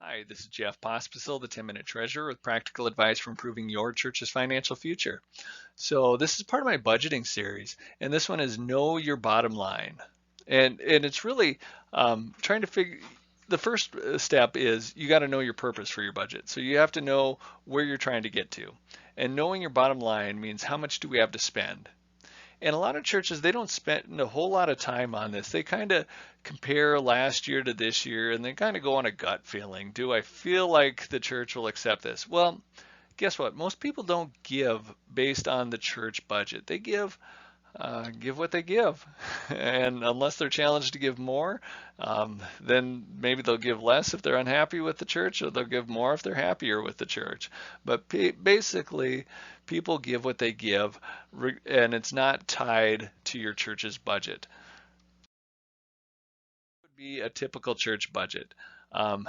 Hi, this is Jeff Pospisil, the 10-Minute Treasurer, with practical advice for improving your church's financial future. So this is part of my budgeting series, and this one is Know Your Bottom Line. And it's really trying to figure, the first step is you got to know your purpose for your budget. So you have to know where you're trying to get to. And knowing your bottom line means how much do we have to spend? And a lot of churches, they don't spend a whole lot of time on this. They kind of compare last year to this year and they kind of go on a gut feeling. Do I feel like the church will accept this? Well, guess what? Most people don't give based on the church budget. They give what they give. And unless they're challenged to give more, then maybe they'll give less if they're unhappy with the church, or they'll give more if they're happier with the church. But basically, people give what they give, and it's not tied to your church's budget. It would be a typical church budget. Um,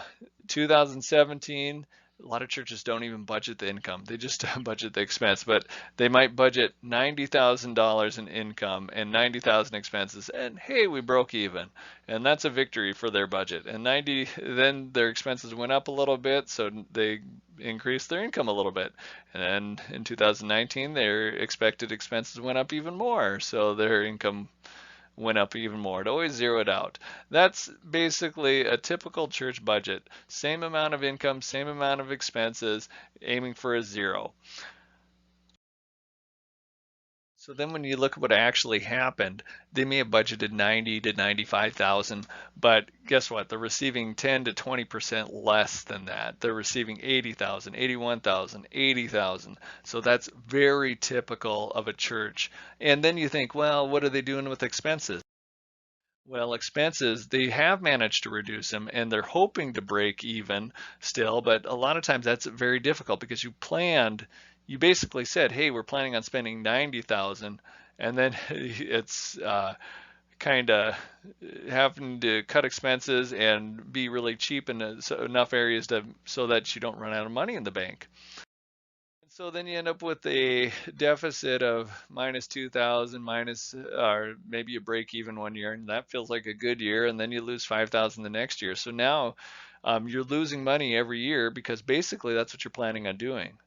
2017, a lot of churches don't even budget the income. They just budget the expense, but they might budget $90,000 in income and 90,000 expenses, and hey, we broke even. And that's a victory for their budget. And 90, then their expenses went up a little bit, so they increased their income a little bit. And then in 2019, their expected expenses went up even more, so their income went up even more. It always zeroed out. That's basically a typical church budget. Same amount of income, same amount of expenses, aiming for a zero. So then when you look at what actually happened, they may have budgeted 90 to 95,000, but guess what? They're receiving 10 to 20% less than that. They're receiving 80,000, 81,000, 80,000. So that's very typical of a church. And then you think, well, what are they doing with expenses? Well, expenses, they have managed to reduce them and they're hoping to break even still, but a lot of times that's very difficult because you basically said, hey, we're planning on spending 90,000, and then it's kind of having to cut expenses and be really cheap in enough areas so that you don't run out of money in the bank. So then you end up with a deficit of minus 2,000, or maybe you break even one year, and that feels like a good year, and then you lose 5,000 the next year. So now you're losing money every year because basically that's what you're planning on doing.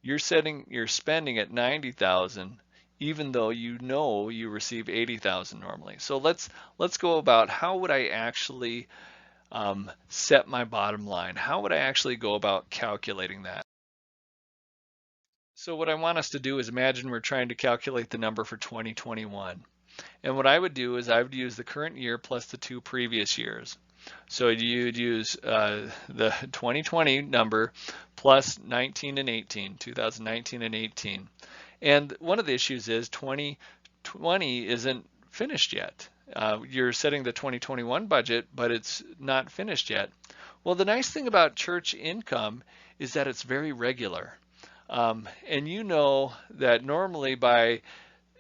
You're spending at 90,000, even though you know you receive 80,000 normally. So let's go about how would I actually set my bottom line? How would I actually go about calculating that? So what I want us to do is imagine we're trying to calculate the number for 2021. And what I would do is I would use the current year plus the two previous years. So you'd use the 2020 number plus 19 and 18, 2019 and 18. And one of the issues is 2020 isn't finished yet. You're setting the 2021 budget, but it's not finished yet. Well, the nice thing about church income is that it's very regular. And you know that normally by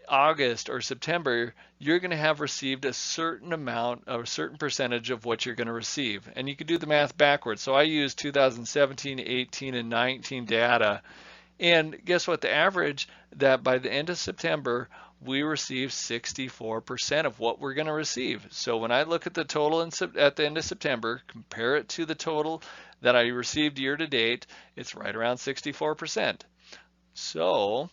August or September, you're going to have received a certain amount, or a certain percentage of what you're going to receive. And you can do the math backwards. So I use 2017, 18, and 19 data. And guess what? The average that by the end of September, we receive 64% of what we're going to receive. So when I look at the total at the end of September, compare it to the total that I received year to date, it's right around 64%. So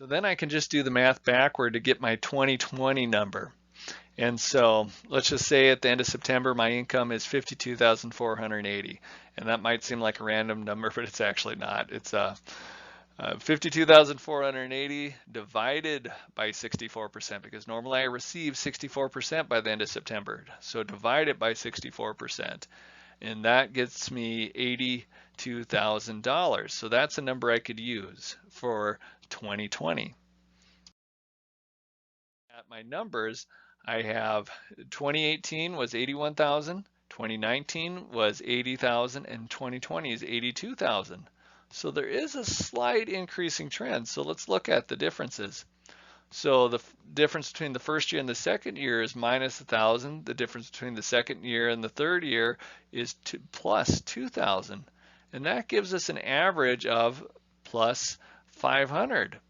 then I can just do the math backward to get my 2020 number. And so let's just say at the end of September, my income is 52,480. And that might seem like a random number, but it's actually not. It's 52,480 divided by 64%, because normally I receive 64% by the end of September. So divide it by 64%. And that gets me $82,000. So that's a number I could use for 2020. At my numbers, I have 2018 was 81,000, 2019 was 80,000, and 2020 is 82,000. So there is a slight increasing trend. So let's look at the differences. So the difference between the first year and the second year is minus 1,000. The difference between the second year and the third year is plus 2,000. And that gives us an average of plus 500.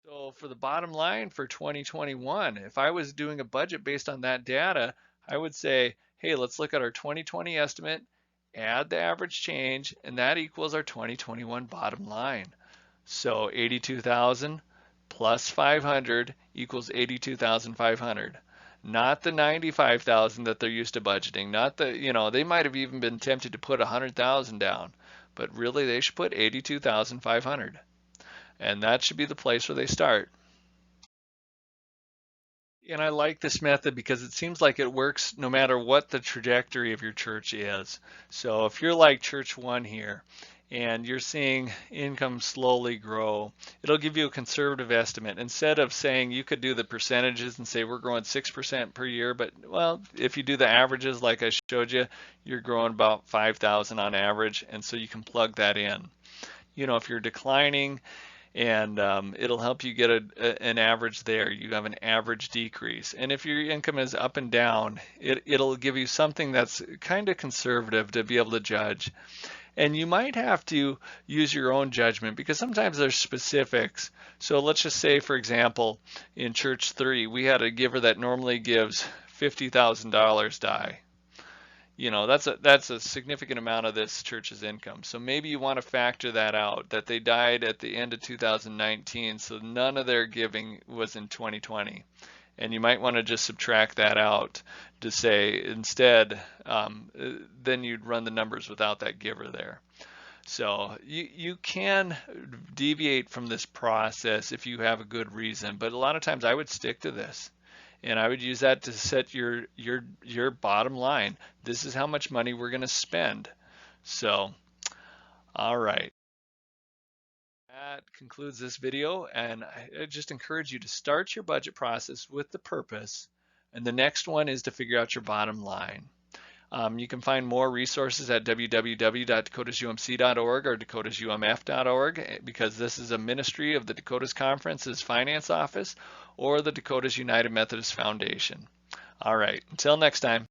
So for the bottom line for 2021, if I was doing a budget based on that data, I would say, hey, let's look at our 2020 estimate, add the average change, and that equals our 2021 bottom line. So 82,000 plus 500 equals 82,500. Not the 95,000 that they're used to budgeting. Not the, they might have even been tempted to put 100,000 down, but really they should put 82,500. And that should be the place where they start. And I like this method because it seems like it works no matter what the trajectory of your church is. So if you're like church one here and you're seeing income slowly grow, it'll give you a conservative estimate. Instead of saying you could do the percentages and say we're growing 6% per year, but well, if you do the averages like I showed you, you're growing about 5,000 on average, and so you can plug that in. If you're declining, and it'll help you get an average there. You have an average decrease. And if your income is up and down, it'll give you something that's kind of conservative to be able to judge. And you might have to use your own judgment because sometimes there's specifics. So let's just say, for example, in Church 3, we had a giver that normally gives $50,000 die. That's a significant amount of this church's income. So maybe you want to factor that out, that they died at the end of 2019, so none of their giving was in 2020. And you might want to just subtract that out to say instead, then you'd run the numbers without that giver there. So you can deviate from this process if you have a good reason, but a lot of times I would stick to this. And I would use that to set your bottom line. This is how much money we're going to spend. So, all right. That concludes this video, and I just encourage you to start your budget process with the purpose, and the next one is to figure out your bottom line. You can find more resources at www.dakotasumc.org or dakotasumf.org because this is a ministry of the Dakotas Conference's Finance Office or the Dakotas United Methodist Foundation. All right, until next time.